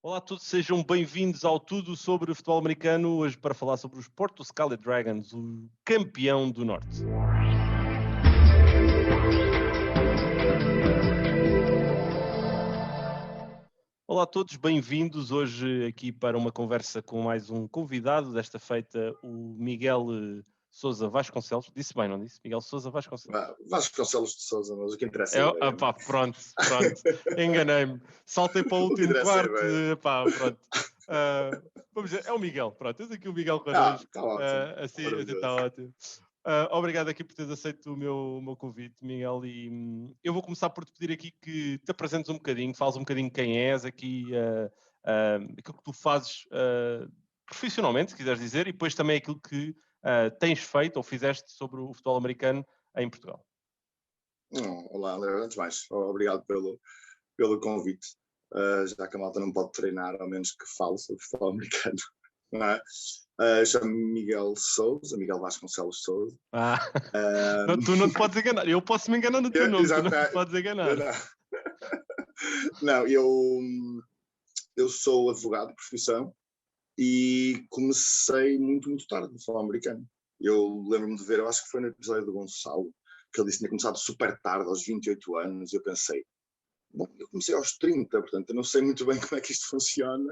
Olá a todos, sejam bem-vindos ao Tudo sobre o Futebol Americano, hoje para falar sobre os Porto Scarlet Dragons, o campeão do Norte. Olá a todos, bem-vindos hoje aqui para uma conversa com mais um convidado, desta feita o Miguel Sousa Vasconcelos. Disse bem, não disse? Miguel Sousa Vasconcelos. Vasconcelos de Sousa, mas o que interessa é pá, pronto, enganei-me. Saltei para o último quarto, pronto. Vamos dizer, é o Miguel, pronto, tens aqui o Miguel connosco. Está ótimo. Assim está ótimo. Obrigado aqui por teres aceito o meu convite, Miguel, e eu vou começar por te pedir aqui que te apresentes um bocadinho, fales um bocadinho quem és, aqui, aquilo que tu fazes profissionalmente, se quiseres dizer, e depois também aquilo que tens feito ou fizeste sobre o futebol americano em Portugal. Olá, Léo, antes de mais, obrigado pelo convite. Já que a malta não pode treinar, ao menos que fale sobre futebol americano. Não é? Chamo-me Miguel Sousa, Miguel Vasconcelos Sousa. Tu não te podes enganar, eu posso me enganar no teu nome, tu não te podes enganar. Não, eu sou advogado de profissão e comecei muito tarde no futebol americano. Eu lembro-me de ver, eu acho que foi no episódio do Gonçalo, que ele disse que tinha começado super tarde, aos 28 anos, e eu pensei, bom, eu comecei aos 30, portanto eu não sei muito bem como é que isto funciona.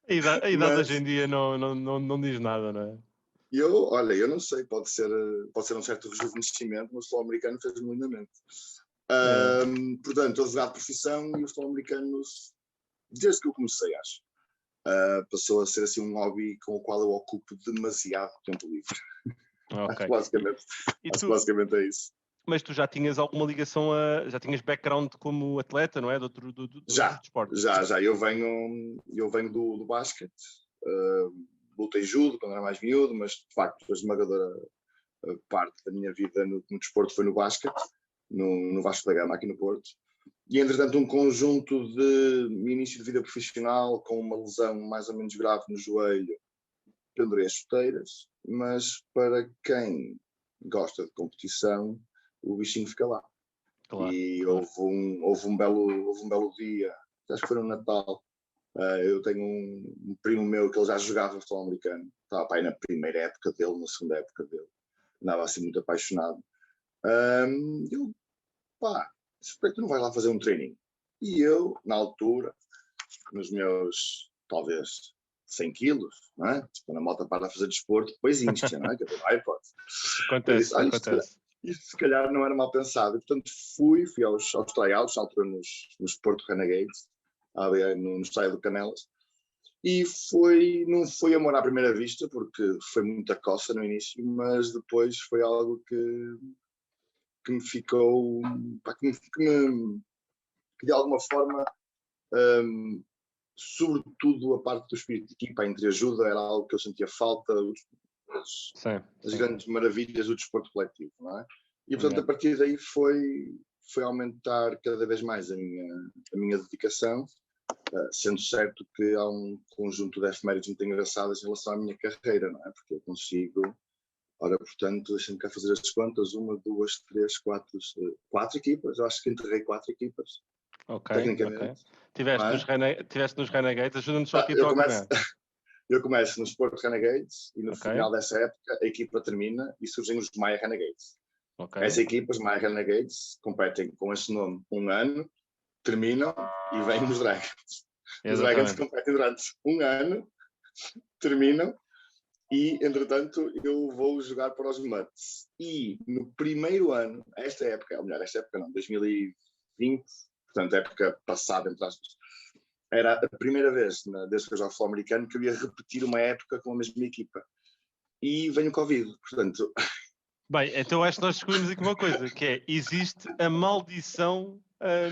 A idade hoje em dia não diz nada, não é? Eu não sei, pode ser um certo rejuvenescimento, mas o futebol americano fez-me lindamente. Portanto, advogado de profissão e o futebol americano, desde que eu comecei, acho, passou a ser assim um hobby com o qual eu ocupo demasiado tempo livre. Okay. Basicamente é isso. Mas tu já tinhas alguma ligação já tinhas background como atleta, não é? Do desporto? Já. Eu venho do basquete, lutei judo quando era mais miúdo, mas de facto a esmagadora parte da minha vida no desporto foi no basquete, no Vasco da Gama, aqui no Porto. E entretanto um conjunto de início de vida profissional com uma lesão mais ou menos grave no joelho, pendurei as chuteiras, mas para quem gosta de competição, o bichinho fica lá. Claro, e houve um belo dia, acho que foi no Natal. Eu tenho um primo meu que ele já jogava futebol americano, estava aí na primeira época dele, na segunda época dele, andava assim muito apaixonado. Eu, suspeito que não vai lá fazer um treininho. E eu, na altura, nos meus, talvez, 100 quilos, não é? Quando a malta para de fazer desporto, depois insta, não é? Que não há hipótese. Acontece. Isto se calhar não era mal pensado. Portanto, fui aos tryouts, na altura nos Porto Renegades, ali no estádio do Canelas, e não foi amor à primeira vista, porque foi muita coça no início, mas depois foi algo que me ficou, que de alguma forma, sobretudo a parte do espírito de equipa, entre ajuda, era algo que eu sentia falta, as grandes maravilhas do desporto coletivo, não é? E portanto a partir daí foi aumentar cada vez mais a minha dedicação, sendo certo que há um conjunto de efemérides muito engraçadas em relação à minha carreira, não é? Porque eu consigo, portanto, deixa-me cá fazer as contas, 1, 2, 3, 4 equipas, eu acho que enterrei 4 equipas. Tecnicamente. Tiveste nos Renegades, ajuda-nos só aqui a acompanhar. Eu começo nos Porto Renegades e no final dessa época a equipa termina e surgem os Maia Renegades. Essas equipas, Maia Renegades, competem com esse nome um ano, terminam e vêm os Dragons. Os Dragons competem durante um ano, terminam e, entretanto, eu vou jogar para os Mutts. E no primeiro ano, esta época não, 2020, portanto, época passada, entre aspas, era a primeira vez, desde que eu jogo futebol americano, que eu ia repetir uma época com a mesma equipa. E vem o Covid, portanto... Bem, então acho que nós descobrimos aqui uma coisa, que é, existe a maldição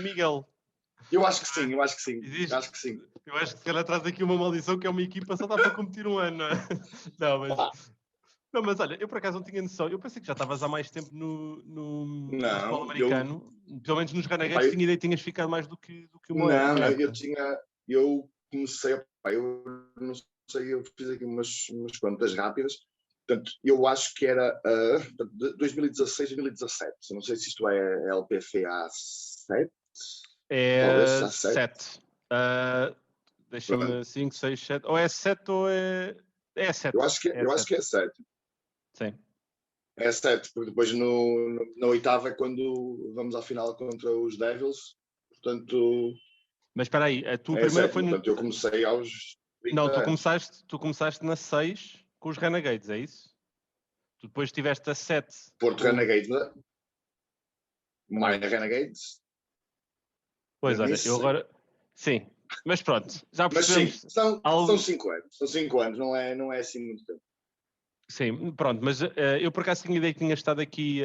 Miguel. Eu acho que sim. Existe? Acho que sim. Eu acho que se calhar traz aqui uma maldição que é uma equipa só dá para competir um ano, não é? Não, mas olha, eu por acaso não tinha noção. Eu pensei que já estavas há mais tempo no futebol americano. Pelo menos nos Renegades tinha ideia que tinhas ficado mais do que uma época. Eu comecei, eu não sei, eu fiz aqui umas contas rápidas. Portanto, eu acho que era 2016, 2017. Eu não sei se isto é LPFA 7. É 7. Deixa-me 5, 6, 7. Ou é 7 ou é. É 7. Eu acho que é 7. Sim. É 7, porque depois na oitava é quando vamos à final contra os Devils. Portanto. Mas espera aí, a tua É primeira 7. foi. Portanto, eu comecei aos 30 Não, anos. tu começaste na 6 com os Renegades, é isso? Tu depois tiveste a 7. Porto Renegades, Maia Renegades. Pois, olha, eu agora. Sim, mas pronto, já percebemos. Mas sim, são 5 anos. São 5 anos, não é assim muito tempo. Sim, pronto, mas eu por acaso tinha ideia que tinha estado aqui.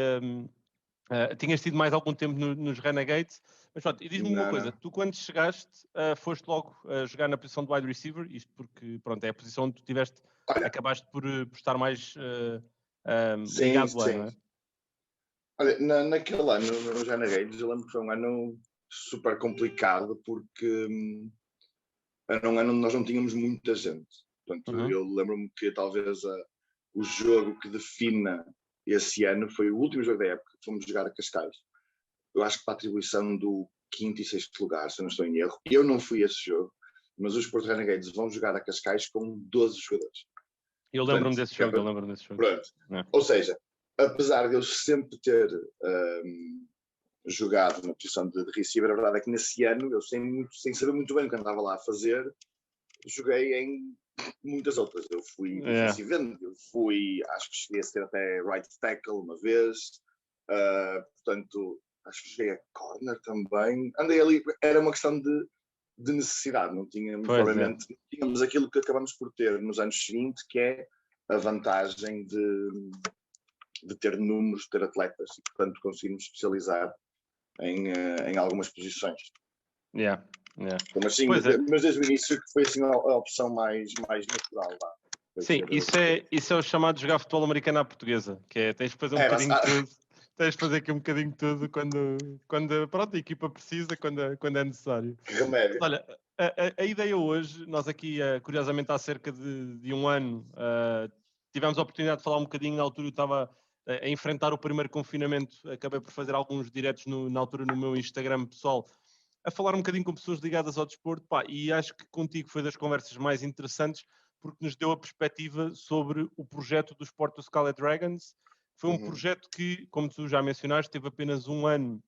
Tinhas tido mais algum tempo nos Renegades, mas pronto, e diz-me uma coisa, tu quando chegaste foste logo jogar na posição de wide receiver, isto porque pronto, é a posição onde tu tiveste, acabaste por estar mais ligado lá, não é? Olha, naquele ano, nos Renegades, eu lembro que foi um ano super complicado porque era um ano onde nós não tínhamos muita gente. Portanto, eu lembro-me que talvez o jogo que defina esse ano foi o último jogo da época, que fomos jogar a Cascais. Eu acho que para a atribuição do 5º e 6º lugar, se eu não estou em erro. Eu não fui a esse jogo, mas os Porto Renegades vão jogar a Cascais com 12 jogadores. Eu lembro-me desse jogo, Pronto. Ou seja, apesar de eu sempre ter jogado na posição de receiver, a verdade é que nesse ano, eu sem saber muito bem o que andava lá a fazer, joguei em muitas outras. Eu fui defensive end, acho que cheguei a ser até right tackle uma vez, portanto, acho que joguei a corner também. Andei ali, era uma questão de necessidade, não tínhamos, provavelmente, tínhamos aquilo que acabamos por ter nos anos seguintes, que é a vantagem de ter números, de ter atletas, e portanto conseguimos especializar em algumas posições. Mas sim, mas desde o início que foi assim a opção mais natural lá. Sim, isso é o chamado jogar futebol americano à portuguesa, que é tens de fazer um bocadinho de tudo, tens de fazer aqui um bocadinho de tudo quando pronto, a equipa precisa, quando é necessário. Remédio. Olha, a ideia hoje, nós aqui, curiosamente há cerca de um ano, tivemos a oportunidade de falar um bocadinho, na altura eu estava a enfrentar o primeiro confinamento, acabei por fazer alguns diretos na altura no meu Instagram pessoal, a falar um bocadinho com pessoas ligadas ao desporto, e acho que contigo foi das conversas mais interessantes, porque nos deu a perspectiva sobre o projeto do Sport do Scarlet Dragons. Foi um projeto que, como tu já mencionaste, teve apenas um ano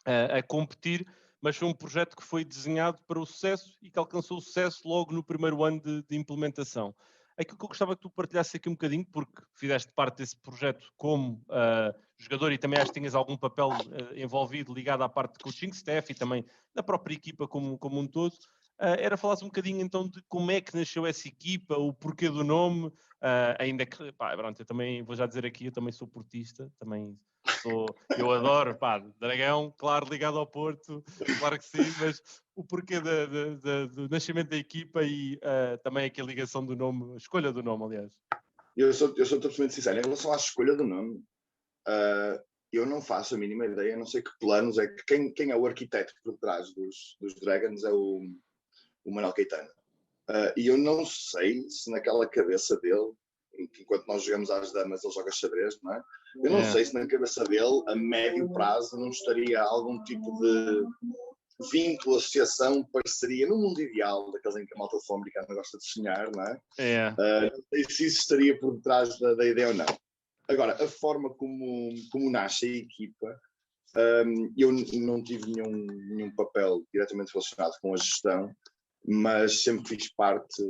a competir, mas foi um projeto que foi desenhado para o sucesso e que alcançou o sucesso logo no primeiro ano de implementação. Aquilo que eu gostava que tu partilhasses aqui um bocadinho, porque fizeste parte desse projeto como jogador e também acho que tinhas algum papel envolvido ligado à parte de coaching staff e também da própria equipa como um todo, era falares um bocadinho então de como é que nasceu essa equipa, o porquê do nome, ainda que, pronto, eu também vou já dizer aqui, eu também sou portista, eu adoro, Dragão, claro, ligado ao Porto, claro que sim, mas o porquê do nascimento da equipa e também aqui a ligação do nome, a escolha do nome, aliás. Eu sou totalmente sincero, em relação à escolha do nome, eu não faço a mínima ideia, não sei que planos é que quem é o arquiteto por trás dos Dragons é o Manuel Caetano. E eu não sei se naquela cabeça dele, enquanto nós jogamos às damas, ele joga xadrez, não é? Eu não sei se na cabeça dele, a médio prazo, não estaria algum tipo de vínculo, associação, parceria, no mundo ideal, daqueles em que a malta futebol americana gosta de sonhar, não é? Não sei se isso estaria por detrás da ideia ou não. Agora, a forma como nasce a equipa, eu não tive nenhum papel diretamente relacionado com a gestão, mas sempre fiz parte,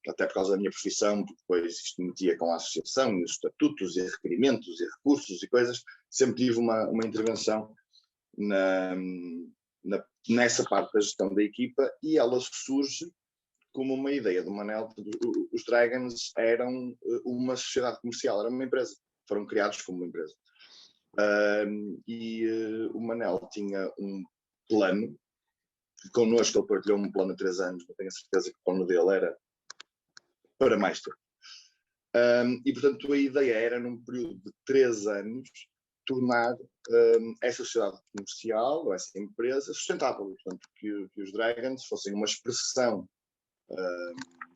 até por causa da minha profissão, porque depois isto metia com a associação, e os estatutos, e requerimentos, e recursos, e coisas, sempre tive uma intervenção nessa parte da gestão da equipa, e ela surge como uma ideia do Manel. Os Dragons eram uma sociedade comercial, era uma empresa, foram criados como uma empresa. O Manel tinha um plano, connosco ele partilhou um plano de 3 anos, não tenho a certeza que o plano dele era para mais tempo. E portanto a ideia era, num período de 3 anos, tornar essa sociedade comercial, ou essa empresa, sustentável. Portanto, que os Dragons fossem uma expressão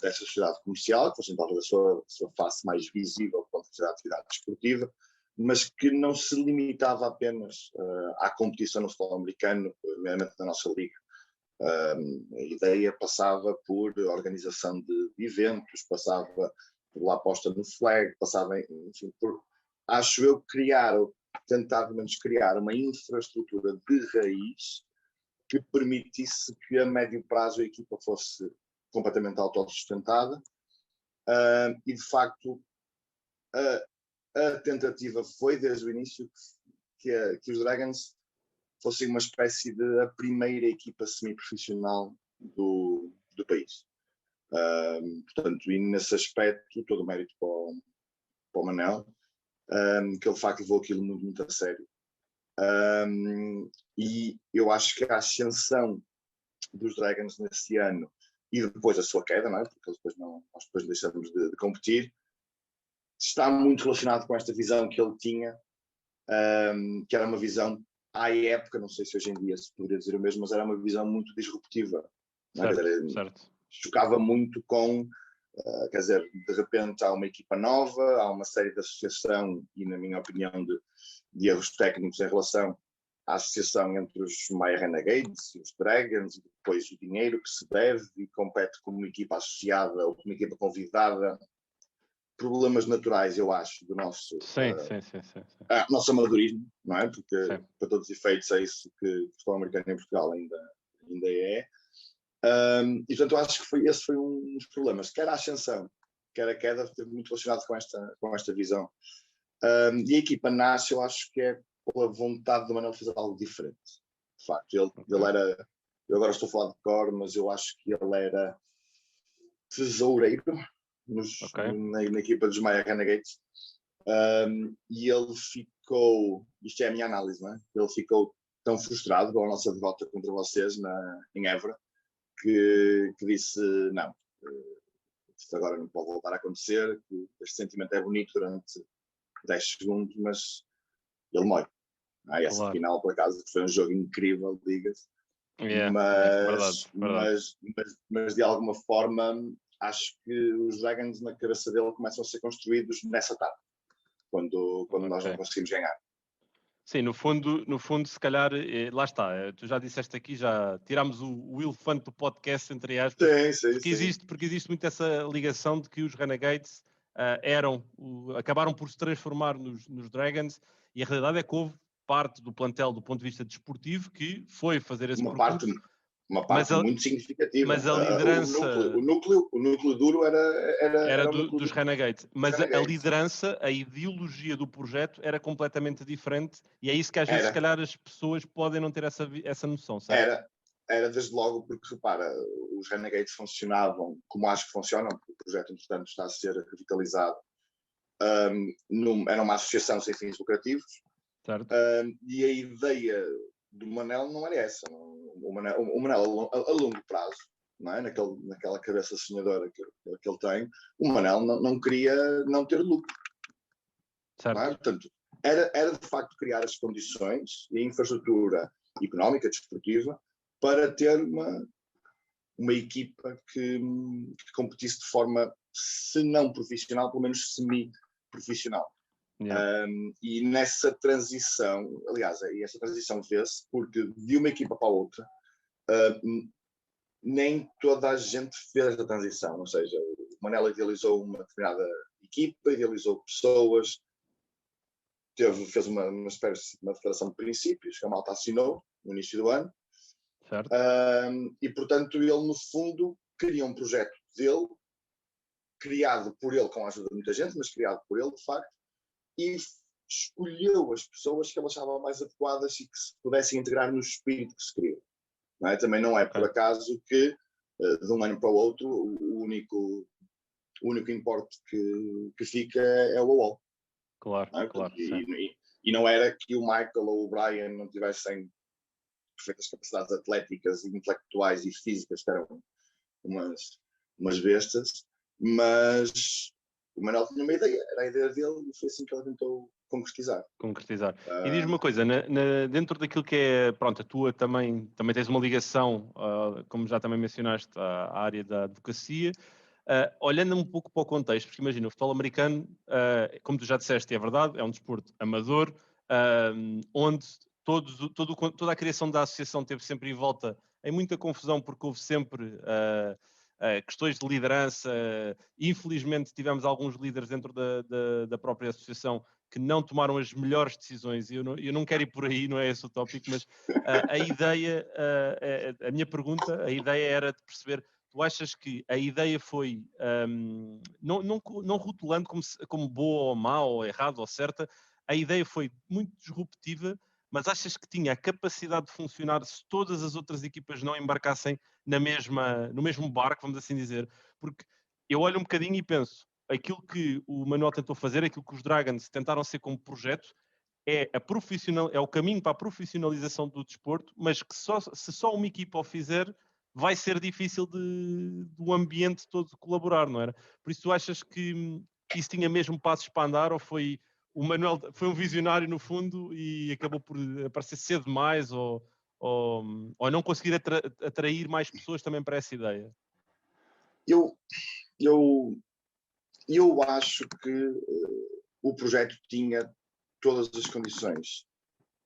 dessa sociedade comercial, que fossem talvez a sua face mais visível quanto à atividade desportiva, mas que não se limitava apenas à competição no futebol americano, nomeadamente na nossa liga. A ideia passava por organização de eventos, passava por lá aposta no flag, passava, enfim, por, acho eu, tentar pelo menos criar uma infraestrutura de raiz que permitisse que a médio prazo a equipa fosse completamente autossustentada. E de facto a tentativa foi desde o início que os Dragons fossem uma espécie de a primeira equipa semi-profissional do país. Portanto, e nesse aspecto, todo o mérito para o Manel, que ele de facto levou aquilo muito, muito a sério. E eu acho que a ascensão dos Dragons nesse ano e depois a sua queda, não é? Porque nós depois deixamos de competir, está muito relacionado com esta visão que ele tinha, que era uma visão à época, não sei se hoje em dia se poderia dizer o mesmo, mas era uma visão muito disruptiva. Certo. Chocava muito com, quer dizer, de repente há uma equipa nova, há uma série de associação e, na minha opinião, de erros técnicos em relação à associação entre os Maya Renegades e os Dragons, e depois o dinheiro que se deve e compete como uma equipa associada ou como uma equipa convidada. Problemas naturais, eu acho, do nosso nosso amadorismo, não é? Porque, para todos os efeitos, é isso que o futebol americano em Portugal ainda é. E, portanto, eu acho que esse foi um dos problemas. Quer a ascensão, quer a queda, esteve muito relacionado com esta visão. E a equipa nasce, eu acho que é pela vontade do Manel fazer algo diferente. De facto, ele era... Eu agora estou a falar de cor, mas eu acho que ele era tesoureiro na equipa dos Maya Renegades. E ele ficou... Isto é a minha análise, não é? Ele ficou tão frustrado com a nossa derrota contra vocês em Évora, que disse, não, isto agora não pode voltar a acontecer, que este sentimento é bonito durante 10 segundos, mas ele morre. Essa final, por acaso, foi um jogo incrível, diga-se. Mas de alguma forma, acho que os Dragons na cabeça dele começam a ser construídos nessa tarde, quando nós não conseguimos ganhar. Sim, no fundo, se calhar, lá está, tu já disseste aqui, já tirámos o elefante do podcast, entre aspas, porque existe muito essa ligação de que os Renegades acabaram por se transformar nos Dragons, e a realidade é que houve parte do plantel, do ponto de vista desportivo, que foi fazer esse percurso. Uma parte muito significativa. Mas a liderança... O núcleo duro era dos Renegades. Mas a liderança, a ideologia do projeto era completamente diferente, e é isso que às vezes, se calhar, as pessoas podem não ter essa noção, certo? Era desde logo, porque, repara, os Renegades funcionavam como acho que funcionam, porque o projeto, entretanto, está a ser revitalizado. Era uma associação sem fins lucrativos. Certo. E a ideia do Manel não era essa. O Manel a longo prazo, não é? Naquela cabeça sonhadora que ele tem, o Manel não queria não ter lucro. Certo. Não é? Portanto, era de facto criar as condições e a infraestrutura económica, desportiva, para ter uma equipa que competisse de forma, se não profissional, pelo menos semi-profissional. E nessa transição, aliás, essa transição vê-se porque de uma equipa para a outra, nem toda a gente fez essa transição, ou seja, o Manel idealizou uma determinada equipa, idealizou pessoas, fez uma declaração de princípios, que a malta assinou no início do ano. Certo. E portanto ele no fundo cria um projeto dele, criado por ele com a ajuda de muita gente, mas criado por ele de facto, e escolheu as pessoas que ele achava mais adequadas e que se pudessem integrar no espírito que se criou. Não é? Também não é por acaso que de um ano para o outro o único importe que fica é o AWOL. Claro, não é? Claro. E não era que o Michael ou o Brian não tivessem perfeitas capacidades atléticas, intelectuais e físicas, que eram umas bestas, mas o Manel tinha uma ideia, era a ideia dele e foi assim que ele tentou concretizar. E diz-me uma coisa, dentro daquilo que é, pronto, a tua também tens uma ligação, como já também mencionaste, à área da advocacia, olhando um pouco para o contexto, porque imagina, o futebol americano, como tu já disseste, é verdade, é um desporto amador, onde toda a criação da associação teve sempre em volta em muita confusão, porque houve sempre questões de liderança. Infelizmente tivemos alguns líderes dentro da própria associação que não tomaram as melhores decisões. Eu não quero ir por aí, não é esse o tópico, mas a ideia, a minha pergunta, a ideia era de perceber, tu achas que a ideia foi, não rotulando como boa ou má, ou errada ou certa, a ideia foi muito disruptiva, mas achas que tinha a capacidade de funcionar se todas as outras equipas não embarcassem no mesmo barco, vamos assim dizer? Porque eu olho um bocadinho e penso, aquilo que o Manuel tentou fazer, aquilo que os Dragons tentaram ser como projeto, é o caminho para a profissionalização do desporto, mas que se só uma equipa o fizer, vai ser difícil do ambiente todo colaborar, não era? Por isso, tu achas que isso tinha mesmo passos para andar, ou foi... O Manuel foi um visionário no fundo e acabou por aparecer cedo demais, ou não conseguir atrair mais pessoas também para essa ideia? Eu acho que o projeto tinha todas as condições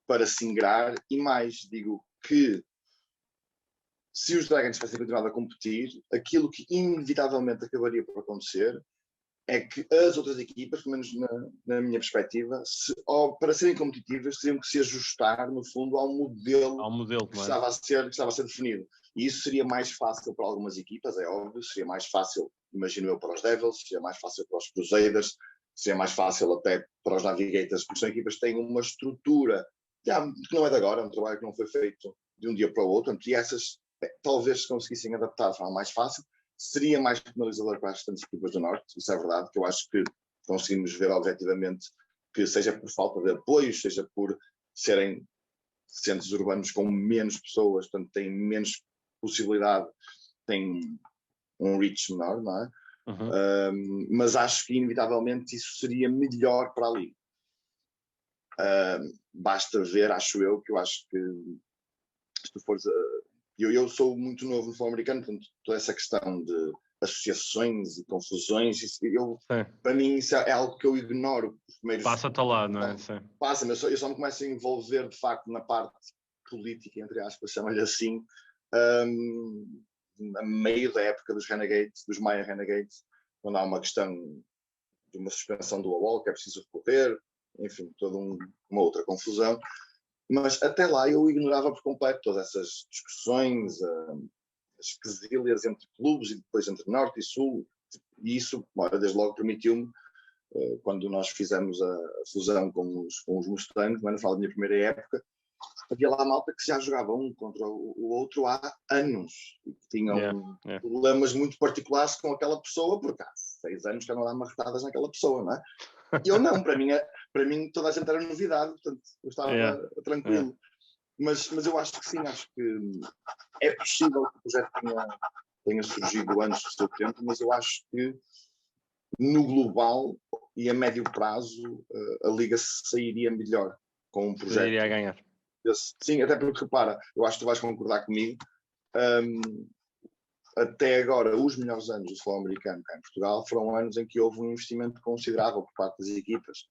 para se ingrar, e mais, digo que se os Dragons tivessem continuado a competir, aquilo que inevitavelmente acabaria por acontecer é que as outras equipas, pelo menos na minha perspectiva, para serem competitivas, teriam que se ajustar, no fundo, ao modelo que estava a ser definido. E isso seria mais fácil para algumas equipas, é óbvio, seria mais fácil, imagino eu, para os Devils, seria mais fácil para os Crusaders, seria mais fácil até para os Navigators, porque são equipas que têm uma estrutura que não é de agora, é um trabalho que não foi feito de um dia para o outro, e essas talvez se conseguissem adaptar de forma mais fácil. Seria mais penalizador para as restantes equipas do Norte, isso é verdade, que eu acho que conseguimos ver objetivamente que, seja por falta de apoio, seja por serem centros urbanos com menos pessoas, portanto têm menos possibilidade, têm um reach menor, não é? Uhum. Mas acho que inevitavelmente isso seria melhor para ali. Basta ver, acho eu que se tu fores eu sou muito novo no futebol americano, portanto, toda essa questão de associações e confusões, para mim isso é algo que eu ignoro. Passa-te lá, não é? Passa-me, eu só me começo a envolver, de facto, na parte política, entre aspas, chama-lhe assim, a meio da época dos Renegades, dos Maya Renegades, quando há uma questão de uma suspensão do AWOL, que é preciso recorrer, enfim, toda uma outra confusão. Mas até lá eu ignorava por completo todas essas discussões, as quesilhas entre clubes e depois entre Norte e Sul, e isso, desde logo, permitiu-me, quando nós fizemos a fusão com os Mustangs, no final da minha primeira época, havia lá a malta que já jogava um contra o outro há anos, e que tinham problemas muito particulares com aquela pessoa, porque há 6 anos que andam a dar marretadas naquela pessoa, não é? E eu não, para mim toda a gente era novidade, portanto eu estava tranquilo. Mas eu acho que sim, acho que é possível que o projeto tenha surgido antes do seu tempo, mas eu acho que no global e a médio prazo a Liga sairia melhor com um projeto. Sairia a ganhar. Sim, até porque, repara, eu acho que tu vais concordar comigo, até agora, os melhores anos do futebol americano cá em Portugal foram anos em que houve um investimento considerável por parte das equipas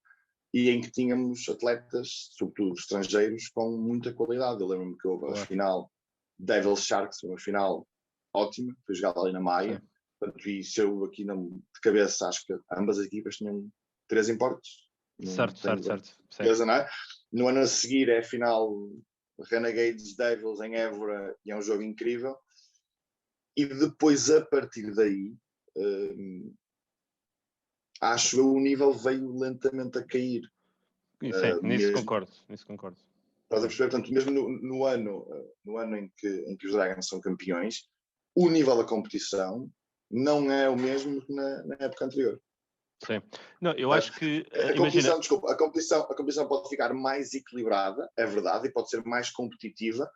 e em que tínhamos atletas, sobretudo estrangeiros, com muita qualidade. Eu lembro-me que houve a final Devils Sharks, uma final ótima, que foi jogada ali na Maia. Portanto, e se eu aqui de cabeça, acho que ambas as equipas tinham 3 importes. Certo. Não é? No ano a seguir é a final Renegades Devils em Évora e é um jogo incrível. E depois, a partir daí, acho que o nível veio lentamente a cair. Nisso concordo. Estás a perceber? Portanto, mesmo no ano em que os Dragons são campeões, o nível da competição não é o mesmo que na época anterior. Sim. Não, eu acho que... A competição pode ficar mais equilibrada, é verdade, e pode ser mais competitiva,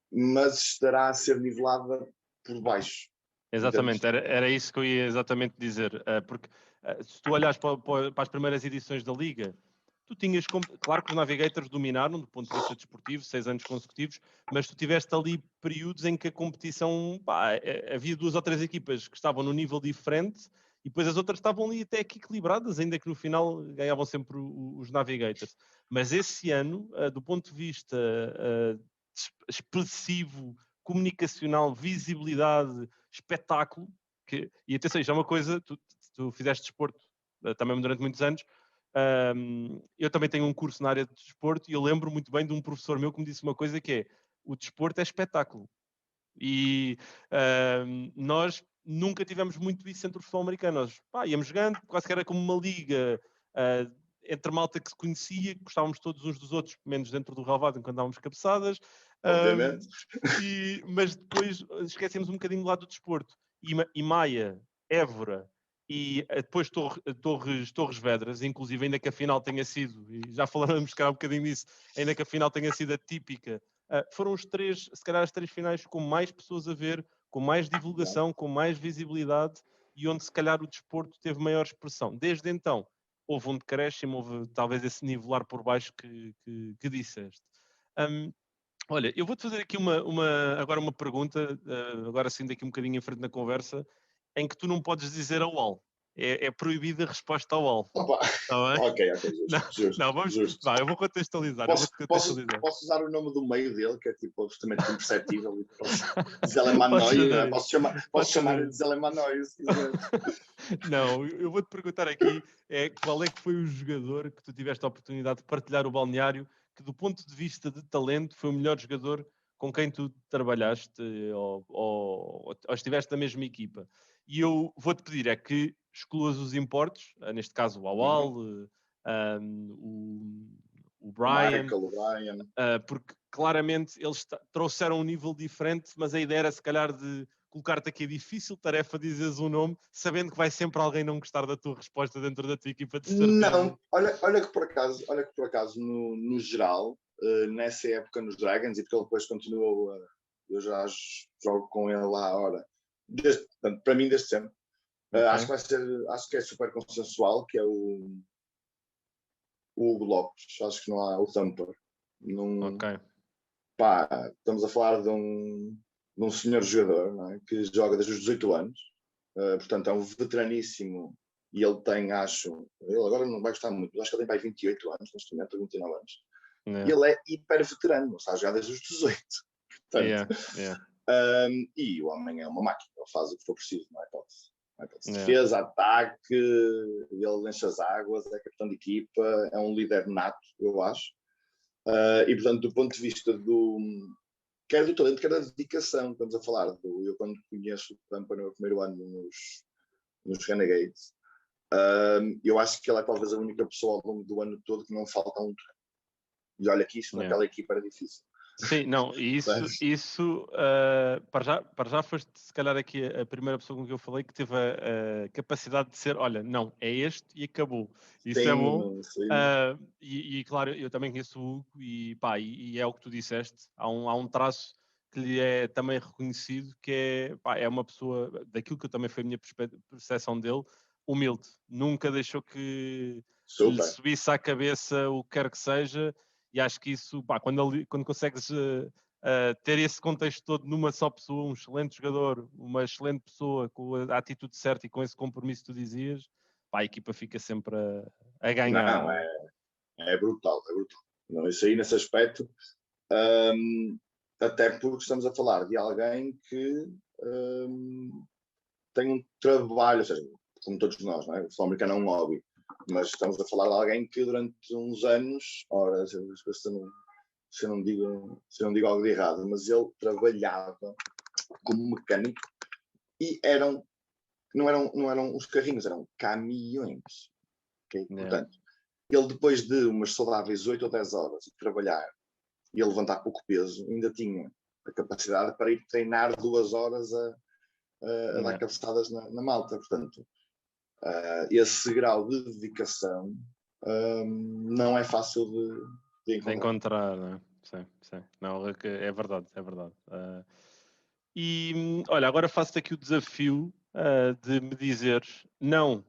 mas estará a ser nivelada por baixo. Exatamente, era isso que eu ia exatamente dizer, porque se tu olhares para as primeiras edições da Liga, tu tinhas, claro que os Navigators dominaram do ponto de vista desportivo, 6 anos consecutivos, mas tu tiveste ali períodos em que a competição, havia 2 ou 3 equipas que estavam num nível diferente e depois as outras estavam ali até aqui equilibradas, ainda que no final ganhavam sempre os Navigators. Mas esse ano, do ponto de vista expressivo, comunicacional, visibilidade, espetáculo, e atenção, isto é uma coisa, tu fizeste desporto também durante muitos anos, eu também tenho um curso na área de desporto e eu lembro muito bem de um professor meu que me disse uma coisa que é, o desporto é espetáculo. E nós nunca tivemos muito isso entre o futebol americano. Nós íamos jogando, quase que era como uma liga entre malta que se conhecia, que gostávamos todos uns dos outros, menos dentro do relvado, enquanto dávamos cabeçadas. Obviamente. Mas depois esquecemos um bocadinho do lado do desporto. E Maia, Évora e depois Torres Vedras, inclusive ainda que a final tenha sido, e já falamos um bocadinho disso, ainda que a final tenha sido atípica, foram os três, se calhar as três finais com mais pessoas a ver, com mais divulgação, com mais visibilidade e onde se calhar o desporto teve maior expressão. Desde então, houve um decréscimo, houve talvez esse nivelar por baixo que disseste. Olha, eu vou-te fazer aqui agora uma pergunta, agora sim daqui um bocadinho em frente na conversa, em que tu não podes dizer a UAL. É proibida a resposta ao UAL. Tá bem? Ok, justo. Não, vamos, justo. Eu vou contextualizar. Posso usar o nome do meio dele, que é tipo absolutamente imperceptível. Zelemanoi, posso chamar de Zelemanoi, se quiser. Não, eu vou-te perguntar aqui qual é que foi o jogador que tu tiveste a oportunidade de partilhar o balneário, que do ponto de vista de talento foi o melhor jogador com quem tu trabalhaste ou estiveste na mesma equipa. E eu vou-te pedir que excluas os importes, neste caso o Awal, o Brian, porque claramente eles trouxeram um nível diferente, mas a ideia era se calhar de colocar-te aqui a difícil tarefa de dizeres um nome, sabendo que vai sempre alguém não gostar da tua resposta dentro da tua equipa de certeza. Não, olha que por acaso no geral, nessa época nos Dragons, e porque ele depois continuou, eu já jogo com ele lá a hora, portanto, para mim desde sempre. Acho que é super consensual, que é o Hugo Lopes, acho que não há o Thumper. Estamos a falar de um senhor jogador, não é? Que joga desde os 18 anos, portanto é um veteraníssimo, e ele tem, ele agora não vai gostar muito, acho que ele tem 28 anos, neste momento, 29 anos, e ele é hiper veterano, está a jogar desde os 18. Portanto, e o homem é uma máquina, ele faz o que for preciso, não é hipótese. Defesa, ataque, ele enche as águas, é capitão de equipa, é um líder nato, eu acho. E portanto, do ponto de vista quer do talento, quer da dedicação, estamos a falar. Eu quando conheço o Tampa no meu primeiro ano nos Renegades, eu acho que ele é talvez a única pessoa ao longo do ano todo que não falta um treino. E olha que isso naquela equipa era difícil. Sim, não, isso para já foste se calhar aqui a primeira pessoa com que eu falei que teve a capacidade de ser, olha, não, é este e acabou. Isso sim, é bom. E claro, eu também conheço o Hugo e é o que tu disseste, há um traço que lhe é também reconhecido, que é uma pessoa, daquilo que eu também foi a minha percepção dele, humilde. Nunca deixou que lhe subisse à cabeça o que quer que seja. E acho que isso, quando consegues ter esse contexto todo numa só pessoa, um excelente jogador, uma excelente pessoa com a atitude certa e com esse compromisso que tu dizias, a equipa fica sempre a ganhar. Não, é brutal, é brutal. Não, isso aí nesse aspecto, até porque estamos a falar de alguém que tem um trabalho, ou seja, como todos nós, não é? O futebol americano é um hobby. Mas estamos a falar de alguém que durante uns anos, se eu não digo algo de errado, mas ele trabalhava como mecânico e não eram os carrinhos, eram caminhões. Okay? Portanto, ele depois de umas saudáveis 8 ou 10 horas de trabalhar e a levantar pouco peso, ainda tinha a capacidade para ir treinar 2 horas a dar cabeçadas na malta. Portanto, esse grau de dedicação não é fácil de encontrar. Não é? Sim. Não, é verdade. E olha, agora faço-te aqui o desafio de me dizeres, não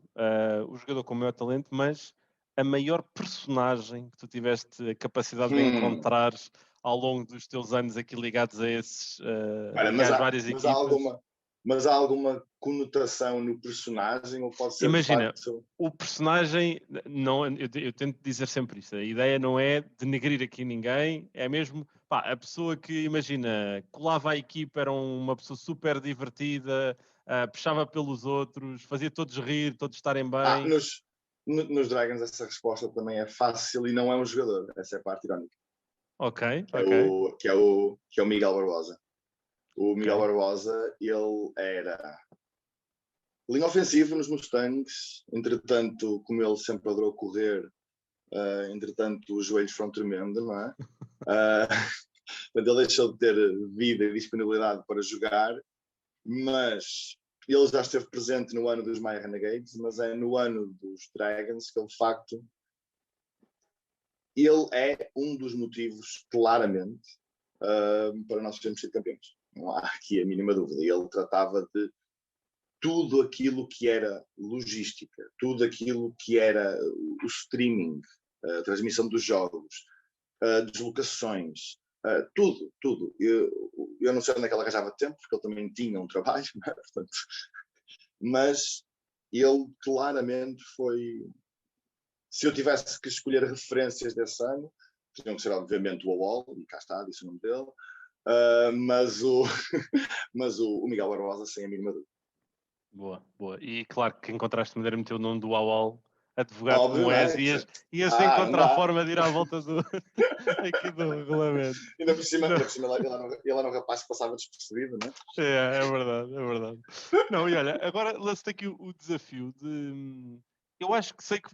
o jogador com o maior talento, mas a maior personagem que tu tiveste a capacidade de encontrar ao longo dos teus anos aqui ligados a esses às várias equipas. Mas há alguma conotação no personagem ou pode ser... Imagina, o personagem, não, eu tento dizer sempre isto, a ideia não é denegrir aqui ninguém, é mesmo, pá, a pessoa que, imagina, colava à equipa, era uma pessoa super divertida, puxava pelos outros, fazia todos rir, todos estarem bem. Nos Dragons essa resposta também é fácil e não é um jogador, essa é a parte irónica. Que é o Miguel Barbosa. O Miguel Barbosa, ele era linha ofensiva nos Mustangs, entretanto, como ele sempre adorou correr, entretanto os joelhos foram tremendo, não é? Ele deixou de ter vida e disponibilidade para jogar, mas ele já esteve presente no ano dos Maya Renegades, mas é no ano dos Dragons que ele, de facto, ele é um dos motivos, claramente, para nós termos sido campeões. Não há aqui a mínima dúvida. Ele tratava de tudo aquilo que era logística, tudo aquilo que era o streaming, a transmissão dos jogos, deslocações, tudo. Eu não sei onde é que ele arranjava tempo, porque ele também tinha um trabalho, não é? Portanto, mas ele claramente foi... Se eu tivesse que escolher referências desse ano, tinham que ser obviamente o Awol, e cá está, disse o nome dele, mas o Miguel Barbosa sem a mínima dúvida. Boa. E claro que encontraste maneira de meter o nome do Awol, advogado como és, ias encontrar a forma de ir à volta aqui do regulamento. Ainda por cima ele era um rapaz que passava despercebido, não é? É verdade. Não, e olha, agora lancei aqui o desafio de... Eu acho que sei que...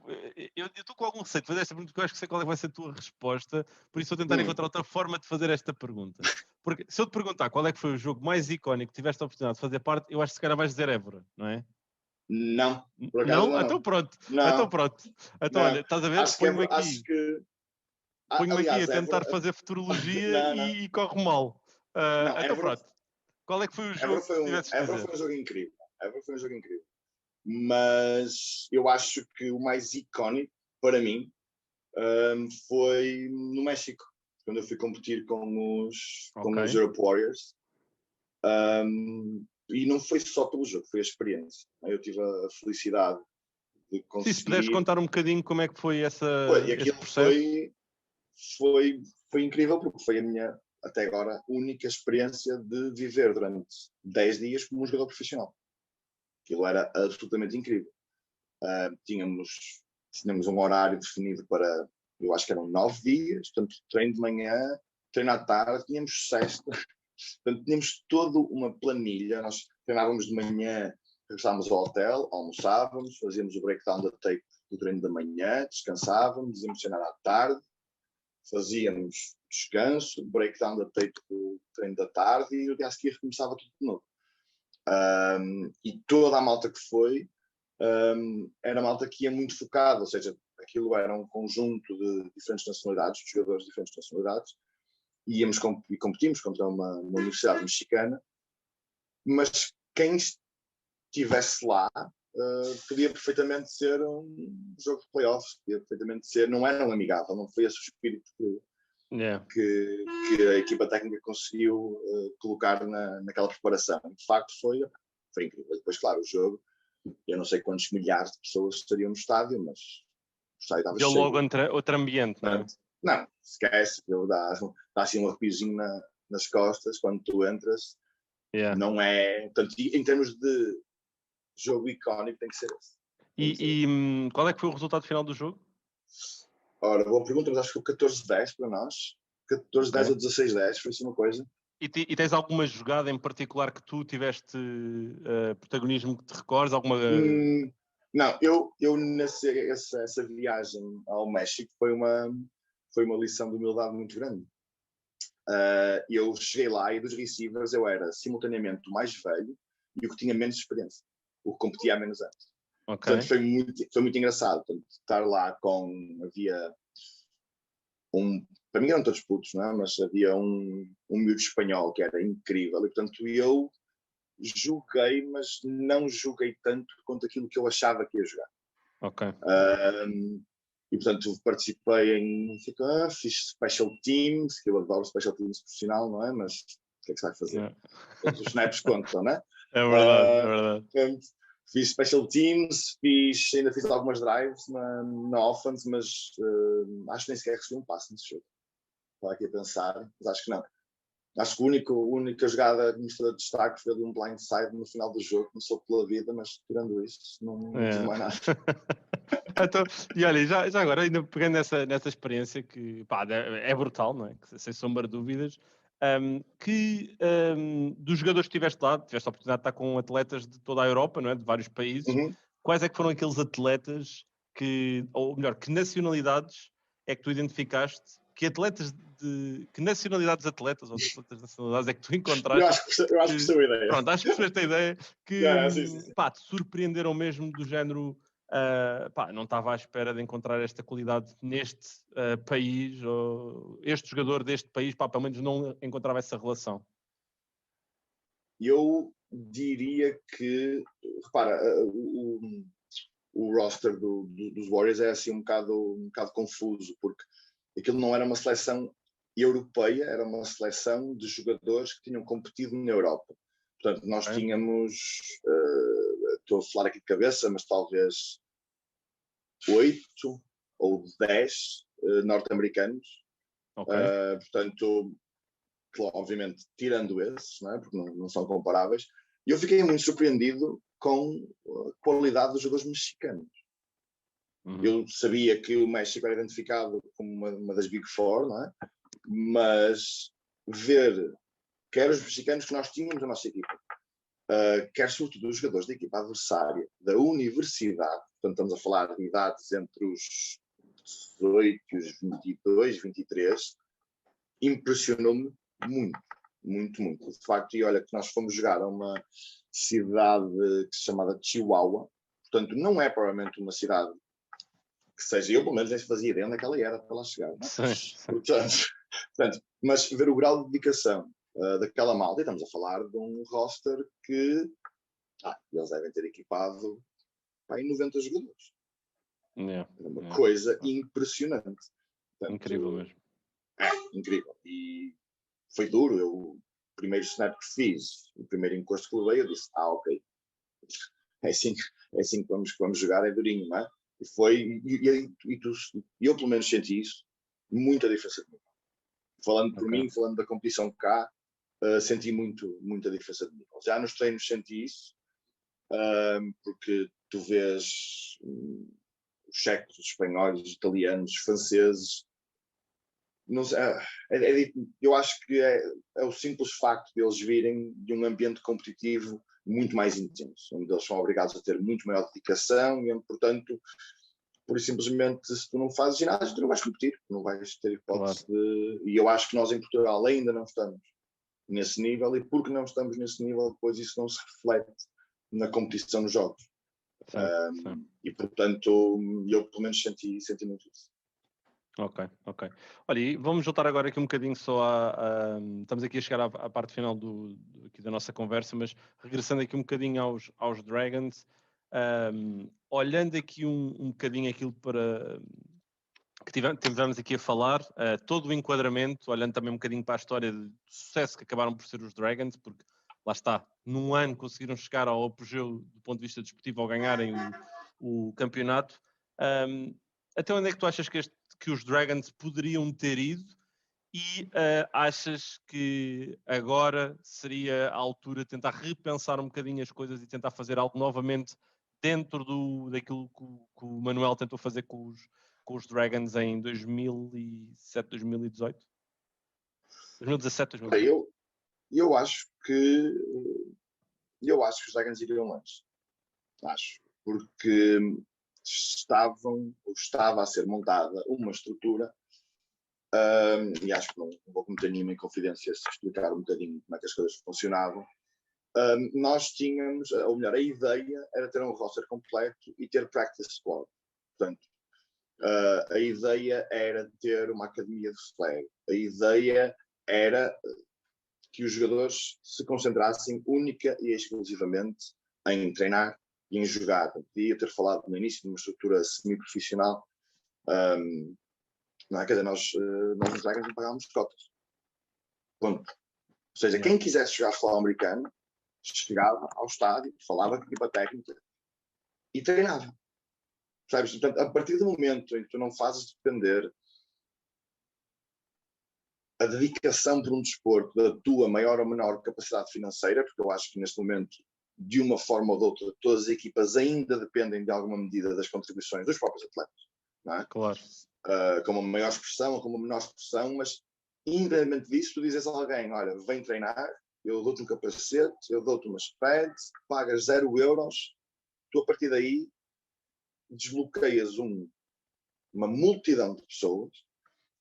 Eu estou com algum receio de fazer esta pergunta, porque eu acho que sei qual é que vai ser a tua resposta, por isso vou tentar encontrar outra forma de fazer esta pergunta. Porque se eu te perguntar qual é que foi o jogo mais icónico que tiveste a oportunidade de fazer parte, eu acho que se calhar vais dizer Évora, não é? Não, por acaso não. Então pronto. Então olha, estás a ver? Ponho-me aqui a tentar fazer futurologia e corre mal. Então pronto. Qual é que foi o jogo que tivesses de dizer? Évora foi um jogo incrível. Mas eu acho que o mais icónico para mim foi no México, quando eu fui competir com os Europe Warriors. E não foi só pelo jogo, foi a experiência. Eu tive a felicidade de conseguir... Sim, se puderes contar um bocadinho como é que foi esse processo. Foi incrível, porque foi a minha, até agora, única experiência de viver durante 10 dias como um jogador profissional. Aquilo era absolutamente incrível. Tínhamos um horário definido para, eu acho que eram 9 dias, portanto, treino de manhã, treino à tarde, tínhamos sexta, portanto, tínhamos toda uma planilha. Nós treinávamos de manhã, regressávamos ao hotel, almoçávamos, fazíamos o breakdown da tape do treino da manhã, descansávamos, íamos treinar à tarde, fazíamos descanso, breakdown da tape do treino da tarde e o dia a seguir recomeçava tudo de novo. E toda a malta que foi era malta que ia muito focada, ou seja, aquilo era um conjunto de diferentes nacionalidades, de jogadores de diferentes nacionalidades, e íamos e competimos contra uma universidade mexicana, mas quem estivesse lá podia perfeitamente ser um jogo de playoffs, podia perfeitamente ser, não era um amigável, não foi esse o espírito que a equipa técnica conseguiu colocar naquela preparação. De facto foi incrível. Depois, claro, o jogo, eu não sei quantos milhares de pessoas estariam no estádio, mas o estádio estava cheio. Deu logo outro ambiente, não é? Não, esquece, dá assim um arrepiozinho nas costas quando tu entras. Não é... Portanto, em termos de jogo icónico, tem que ser esse. E qual é que foi o resultado final do jogo? Ora, boa pergunta, mas acho que foi 14-10 para nós. 14-10 ou 16-10, foi assim uma coisa. E tens alguma jogada em particular que tu tiveste protagonismo que te recordes? Não, eu essa viagem ao México foi uma lição de humildade muito grande. Eu cheguei lá e dos receivers eu era simultaneamente o mais velho e o que tinha menos experiência, o que competia há menos anos. Portanto, foi muito engraçado. Portanto, estar lá havia para mim eram todos putos, não é? Mas havia um miúdo espanhol que era incrível e, portanto, eu joguei, mas não joguei tanto quanto aquilo que eu achava que ia jogar. E, portanto, participei fiz special teams, que eu adoro special teams profissional, não é? Mas o que é que se vai fazer? Todos os snaps contam, não é? É verdade, é verdade. Portanto, fiz special teams, ainda fiz algumas drives na offense, mas acho que nem sequer recebi um passe nesse jogo. Estava aqui a pensar, mas acho que não. Acho que a única jogada que me foi de destaque foi de um blindside no final do jogo, começou pela vida, mas tirando isso, não fiz mais nada. Então, e olha, já agora, ainda pegando nessa experiência que pá, é brutal, não é? Sem sombra de dúvidas, dos jogadores que tiveste lá, tiveste a oportunidade de estar com atletas de toda a Europa, não é? De vários países, quais é que foram aqueles atletas ou melhor, que nacionalidades é que tu identificaste? Que nacionalidades atletas ou de atletas nacionalidades é que tu encontraste? Eu acho que percebo a ideia. Pronto, acho que percebeste a ideia que pá, te surpreenderam mesmo do género. Não estava à espera de encontrar esta qualidade neste país, ou este jogador deste país, pelo menos não encontrava essa relação. Eu diria que, repara, o roster dos Warriors é assim um bocado confuso, porque aquilo não era uma seleção europeia, era uma seleção de jogadores que tinham competido na Europa. Portanto, nós tínhamos, estou a falar aqui de cabeça, mas talvez 8 ou 10 norte-americanos. Portanto, obviamente, tirando esses, não é? Porque não são comparáveis. E eu fiquei muito surpreendido com a qualidade dos jogadores mexicanos. Eu sabia que o México era identificado como uma das Big Four, não é? Mas ver quer os mexicanos que nós tínhamos na nossa equipa, quer sobretudo os jogadores da equipa adversária, da universidade, portanto estamos a falar de idades entre os 18 e os 22, 23, impressionou-me muito, muito, muito. De facto, e olha que nós fomos jogar a uma cidade que se chamava Chihuahua, portanto não é provavelmente uma cidade que seja, eu pelo menos nem fazia ideia onde é que ela era para lá chegar. Não é? Portanto, mas ver o grau de dedicação daquela malta, e estamos a falar de um roster que eles devem ter equipado em 90 jogadores. Uma coisa impressionante. Portanto, incrível mesmo. Incrível. E foi duro. O primeiro snap que fiz, o primeiro encosto que levei, eu disse, ok, é assim que vamos jogar, é durinho, não é? E foi, eu pelo menos senti isso, muita diferença de nível. Falando por mim, falando da competição cá, senti muita diferença de nível. Já nos treinos senti isso, porque tu vês os checos, os espanhóis, os italianos, os franceses. Não sei, eu acho que é o simples facto de eles virem de um ambiente competitivo muito mais intenso, onde eles são obrigados a ter muito maior dedicação e, portanto, por simplesmente, se tu não fazes ginásio, tu não vais competir, não vais ter hipótese de... E eu acho que nós em Portugal ainda não estamos nesse nível, e porque não estamos nesse nível, depois isso não se reflete na competição nos jogos. Sim. E, portanto, eu pelo menos senti muito isso. Ok. Olha, e vamos voltar agora aqui um bocadinho só estamos aqui a chegar à parte final aqui da nossa conversa, mas regressando aqui um bocadinho aos Dragons, olhando aqui um bocadinho aquilo para que tivemos aqui a falar, todo o enquadramento, olhando também um bocadinho para a história de sucesso que acabaram por ser os Dragons, porque lá está, num ano conseguiram chegar ao apogeu do ponto de vista desportivo ao ganharem o campeonato. Até onde é que tu achas que os Dragons poderiam ter ido e achas que agora seria a altura de tentar repensar um bocadinho as coisas e tentar fazer algo novamente dentro daquilo que o Manuel tentou fazer com os Dragons em 2007, 2018? 2017, 2018? Eu acho que os Dragons iriam longe. Acho. Porque estava a ser montada uma estrutura, e acho que não vou cometer nenhuma inconfidência se explicar um bocadinho como é que as coisas funcionavam. Nós tínhamos, ou melhor, a ideia era ter um roster completo e ter practice squad. Portanto, a ideia era ter uma academia de flag. A ideia era que os jogadores se concentrassem única e exclusivamente em treinar e em jogar. Podia ter falado no início de uma estrutura semi-profissional. Não é? Quer dizer, nós nos Dragons não pagávamos cotas. Ponto. Ou seja, quem quisesse jogar futebol americano chegava ao estádio, falava com a equipa técnica e treinava. Sabes? Portanto, a partir do momento em que tu não fazes depender a dedicação por um desporto da tua maior ou menor capacidade financeira, porque eu acho que neste momento, de uma forma ou de outra, todas as equipas ainda dependem de alguma medida das contribuições dos próprios atletas. Não é? Claro. Com uma maior expressão ou com uma menor expressão, mas independentemente disso, tu dizes a alguém, olha, vem treinar, eu dou-te um capacete, eu dou-te umas pads, pagas 0 euros, tu a partir daí desbloqueias uma multidão de pessoas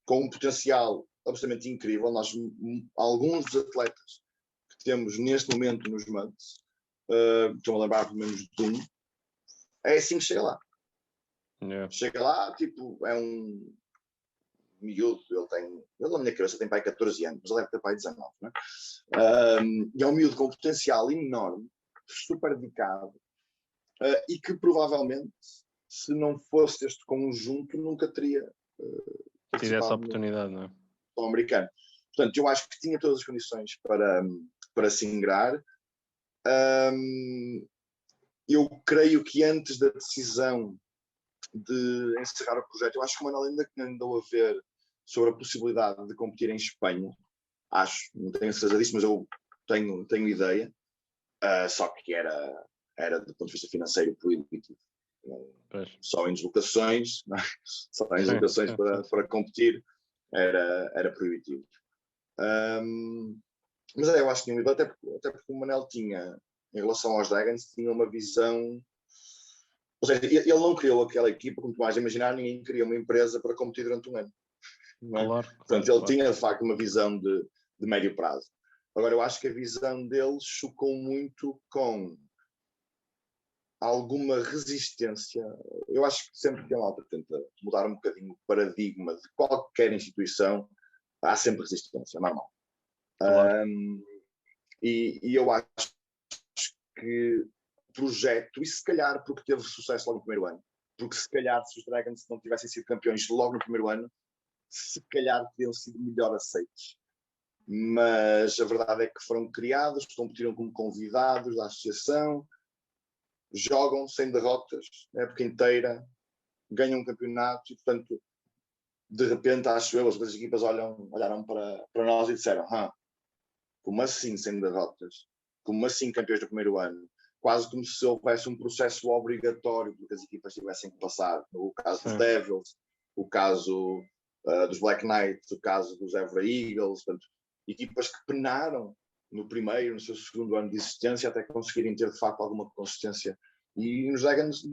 com um potencial absolutamente incrível. Nós, alguns dos atletas que temos neste momento nos MUDs, estou a lembrar pelo menos de um, é assim que chega lá. Yeah. Chega lá, tipo, é um miúdo, ele na minha cabeça tem pai 14 anos, mas ele deve ter pai 19, não é? E é um miúdo com um potencial enorme, super dedicado, e que provavelmente, se não fosse este conjunto, nunca teria tido essa oportunidade, não é? Ao americano. Portanto, eu acho que tinha todas as condições para se ingrar. Eu creio que antes da decisão de encerrar o projeto, eu acho que o Manuel ainda andou a ver sobre a possibilidade de competir em Espanha. Acho, não tenho certeza disso, mas eu tenho ideia. Só que era do ponto de vista financeiro proibitivo. Só em deslocações, só em deslocações para competir era proibitivo. Mas eu acho que tinha até porque o Manel tinha, em relação aos Dragons, tinha uma visão. Ou seja, ele não criou aquela equipa, como tu vais imaginar, ninguém cria uma empresa para competir durante um ano. Não é? Claro, portanto, ele tinha de facto uma visão de médio prazo. Agora, eu acho que a visão dele chocou muito com alguma resistência. Eu acho que sempre que a malta tenta mudar um bocadinho o paradigma de qualquer instituição, há sempre resistência, é normal. Claro. E eu acho que o projeto, e se calhar porque teve sucesso logo no primeiro ano, porque se calhar se os Dragons não tivessem sido campeões logo no primeiro ano, se calhar teriam sido melhor aceitos. Mas a verdade é que foram criados, competiram como convidados da associação, jogam sem derrotas a época inteira, ganham um campeonato e, portanto, de repente, acho eu, as duas equipas olharam para nós e disseram: como assim sem derrotas? Como assim campeões do primeiro ano? Quase como se houvesse um processo obrigatório que as equipas tivessem que passar. O caso dos Devils, o caso dos Black Knights, o caso dos Evra Eagles, portanto, equipas que penaram no primeiro, no seu segundo ano de existência, até conseguirem ter de facto alguma consistência. E nos Dragons,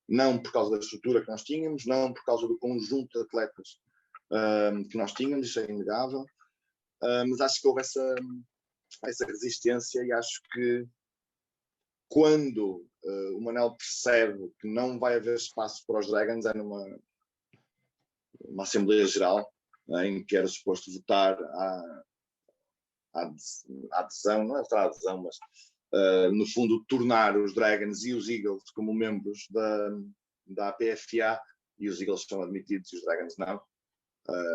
não por causa da estrutura que nós tínhamos, não por causa do conjunto de atletas que nós tínhamos, isso é inegável, mas acho que houve essa resistência e acho que quando o Manel percebe que não vai haver espaço para os Dragons, é numa Assembleia Geral, em que era suposto votar a adesão, não é votar a adesão, mas no fundo tornar os Dragons e os Eagles como membros da APFA, e os Eagles são admitidos e os Dragons não.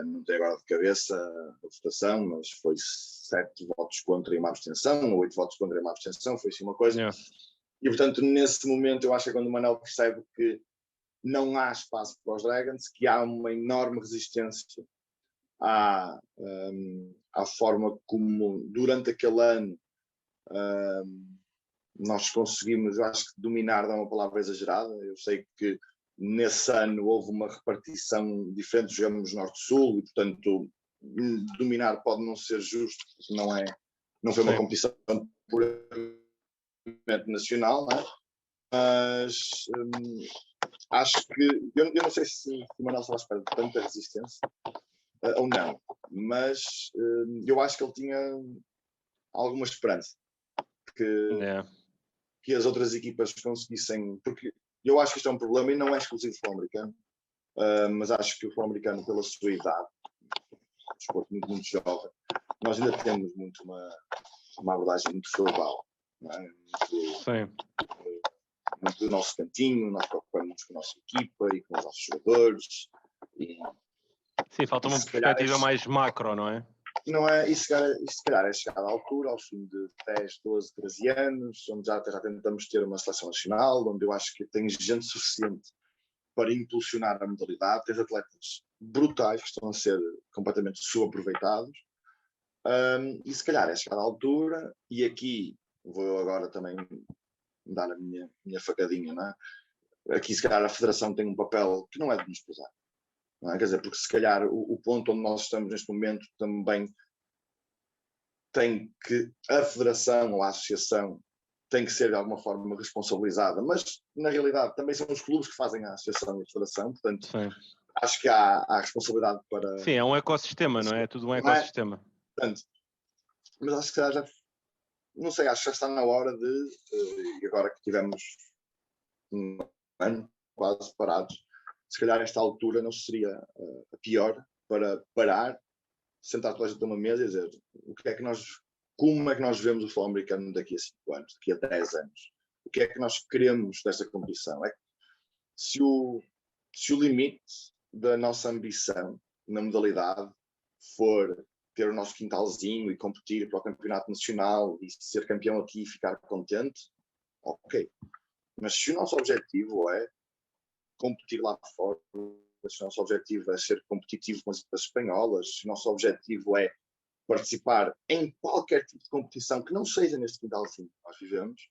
Não tenho agora de cabeça a votação, mas foi 7 votos contra e uma abstenção, ou 8 votos contra e uma abstenção, foi assim uma coisa. Yeah. E portanto, nesse momento, eu acho que quando o Manel percebe que não há espaço para os Dragons, que há uma enorme resistência à forma como, durante aquele ano, nós conseguimos, eu acho que dominar não é uma palavra exagerada. Eu sei que nesse ano houve uma repartição diferente, jogamos Norte-Sul e, portanto, dominar pode não ser justo, não foi uma competição puramente nacional, não é? Mas acho que, eu não sei se o Manuel estava à espera de tanta resistência ou não, mas eu acho que ele tinha alguma esperança que as outras equipas conseguissem, porque eu acho que isto é um problema e não é exclusivo do futebol americano, mas acho que o futebol americano, pela sua idade, um desporto muito, muito jovem, nós ainda temos muito uma abordagem muito verbal, não é? Muito do nosso cantinho, nós preocupamos com a nossa equipa e com os nossos jogadores. Sim, falta uma perspectiva mais macro, não é? não é, e se calhar é chegar à altura, ao fim de 10, 12, 13 anos, onde já tentamos ter uma seleção nacional, onde eu acho que tem gente suficiente para impulsionar a modalidade, tens atletas brutais que estão a ser completamente subaproveitados, e se calhar é chegar à altura, e aqui vou agora também dar a minha facadinha, não é? Aqui se calhar a Federação tem um papel que não é de nos pesar. Não é? Quer dizer, porque se calhar o ponto onde nós estamos neste momento também tem que a Federação ou a Associação tem que ser de alguma forma responsabilizada, mas na realidade também são os clubes que fazem a Associação e a Federação, portanto acho que há responsabilidade para... Sim, é um ecossistema, não é? É tudo um ecossistema. Portanto, mas acho que já, não sei, acho que já está na hora de, e agora que tivemos um ano quase parados, se calhar esta altura não seria a pior para parar, sentar toda a gente numa mesa e dizer como é que nós vemos o futebol americano daqui a 5 anos, daqui a 10 anos? O que é que nós queremos desta competição? É que se o limite da nossa ambição na modalidade for ter o nosso quintalzinho e competir para o campeonato nacional e ser campeão aqui e ficar contente, ok. Mas se o nosso objetivo é competir lá fora, se o nosso objetivo é ser competitivo com as equipas espanholas, se o nosso objetivo é participar em qualquer tipo de competição que não seja neste quintalzinho que nós vivemos,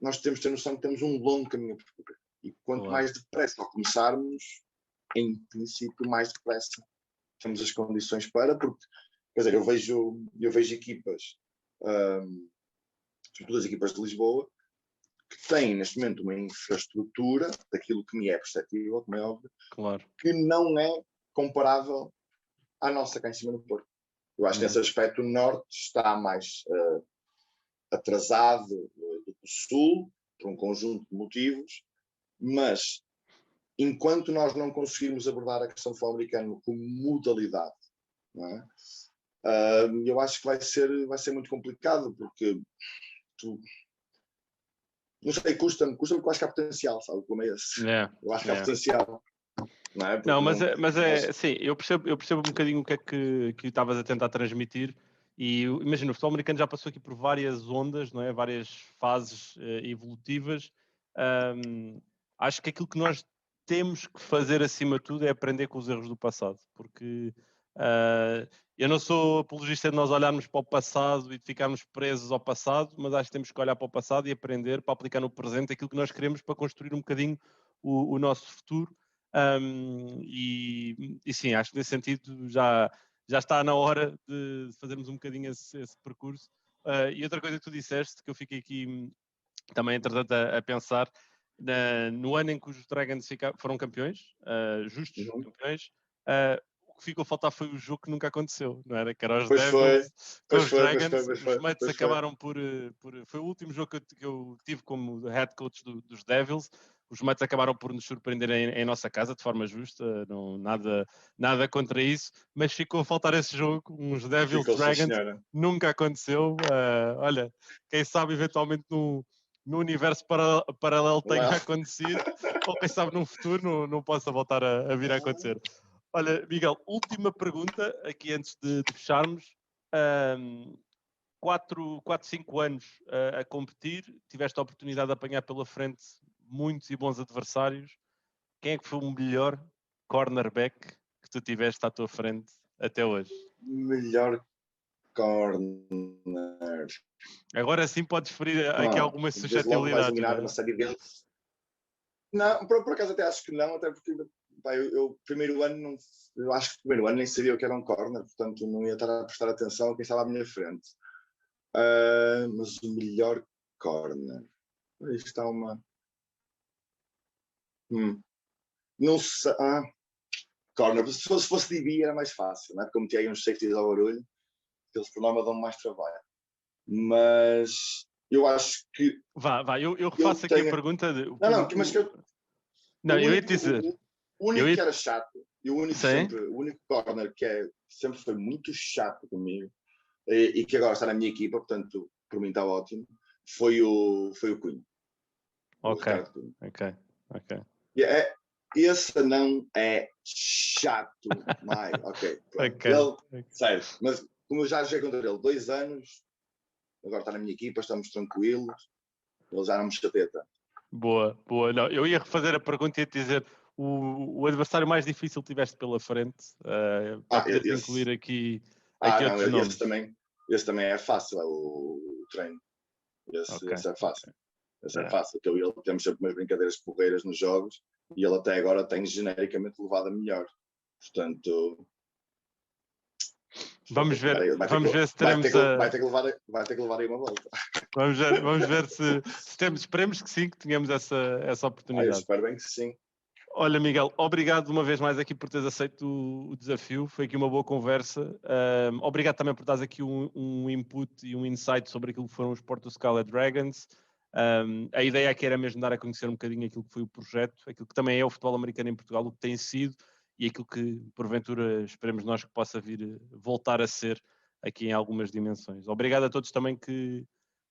nós temos de ter noção que temos um longo caminho a percorrer. E quanto mais depressa ao começarmos, em princípio, mais depressa temos as condições para, porque, quer dizer, eu vejo equipas, sobretudo as equipas de Lisboa, que têm neste momento uma infraestrutura daquilo que me é perceptível, como é óbvio, que não é comparável à nossa cá em cima no Porto. Eu acho que nesse aspecto o Norte está mais atrasado do que o Sul, por um conjunto de motivos, mas enquanto nós não conseguirmos abordar a questão do futebol americano como modalidade, não é? Eu acho que vai ser muito complicado, porque não sei, custa-me porque eu acho que há potencial, sabe como é esse? Eu acho que há potencial. Não, é? Mas sim, eu percebo um bocadinho o que é que estavas a tentar transmitir. E imagina, o futebol americano já passou aqui por várias ondas, não é? Várias fases evolutivas. Acho que aquilo que nós temos que fazer acima de tudo é aprender com os erros do passado, porque eu não sou apologista de nós olharmos para o passado e de ficarmos presos ao passado, mas acho que temos que olhar para o passado e aprender para aplicar no presente aquilo que nós queremos para construir um bocadinho o nosso futuro. E sim, acho que nesse sentido já está na hora de fazermos um bocadinho esse percurso. E outra coisa que tu disseste, que eu fiquei aqui também, entretanto, a pensar, no ano em que os Dragons foram campeões, justos campeões, o que ficou a faltar foi o jogo que nunca aconteceu, não era? Que era os Devils com os Dragons. Os Mets acabaram por... Foi o último jogo que eu tive como head coach dos Devils. Os Mets acabaram por nos surpreender em nossa casa, de forma justa, não, nada contra isso, mas ficou a faltar esse jogo, uns Devils Dragons, nunca aconteceu. Olha, quem sabe eventualmente no universo paralelo tenha acontecido, ou quem sabe num futuro não possa voltar a vir a acontecer. Olha, Miguel, última pergunta aqui antes de fecharmos. 4, 5 anos a competir, tiveste a oportunidade de apanhar pela frente muitos e bons adversários. Quem é que foi o melhor cornerback que tu tiveste à tua frente até hoje? Melhor corner. Agora sim podes ferir aqui alguma suscetibilidade. Vais uma série deles. Não, por acaso até acho que não, até porque eu primeiro ano não, eu acho que primeiro ano nem sabia o que era um corner, portanto não ia estar a prestar atenção a quem estava à minha frente. Mas o melhor corner. Isto está uma. Não sei. Corner. Se fosse DB era mais fácil, não é? Porque eu metia aí uns safeties ao barulho, que eles por norma dão mais trabalho. Mas eu acho que. Eu refaço aqui a pergunta. Mas que eu. Não, eu ia te dizer. O único que era chato, e o único corner que sempre foi muito chato comigo, e que agora está na minha equipa, portanto, por mim está ótimo, foi o Cunha. Ok. Esse não é chato, mais. Ok. Sério, mas como eu já joguei contra ele 2 anos, agora está na minha equipa, estamos tranquilos, ele já não me chateia tanto. Boa. Não, eu ia refazer a pergunta e ia te dizer o adversário mais difícil que tiveste pela frente, para poderes incluir aqui outros nomes. Esse também é fácil, é o treino. Esse é fácil. Esse é fácil. Ele temos sempre umas brincadeiras porreiras nos jogos e ele até agora tem genericamente levado a melhor. Portanto, vamos ver se teremos vai ter que levar aí uma volta. Vamos ver se temos. Esperemos que sim, que tenhamos essa oportunidade. Eu espero bem que sim. Olha, Miguel, obrigado uma vez mais aqui por teres aceito o desafio. Foi aqui uma boa conversa. Obrigado também por teres aqui um input e um insight sobre aquilo que foram os Porto Scarlet Dragons. A ideia aqui era mesmo dar a conhecer um bocadinho aquilo que foi o projeto, aquilo que também é o futebol americano em Portugal, o que tem sido e aquilo que, porventura, esperemos nós que possa vir voltar a ser aqui em algumas dimensões. Obrigado a todos também que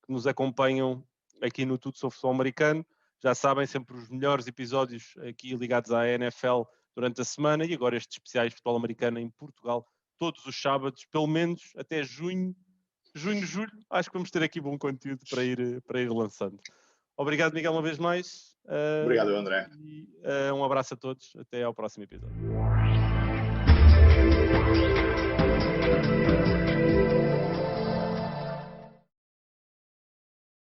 nos acompanham aqui no Tudo sobre Futebol Americano. Já sabem, sempre os melhores episódios aqui ligados à NFL durante a semana e agora estes especiais de futebol americano em Portugal, todos os sábados, pelo menos até julho, julho, acho que vamos ter aqui bom conteúdo para ir lançando. Obrigado, Miguel, uma vez mais. Obrigado, André. E um abraço a todos. Até ao próximo episódio.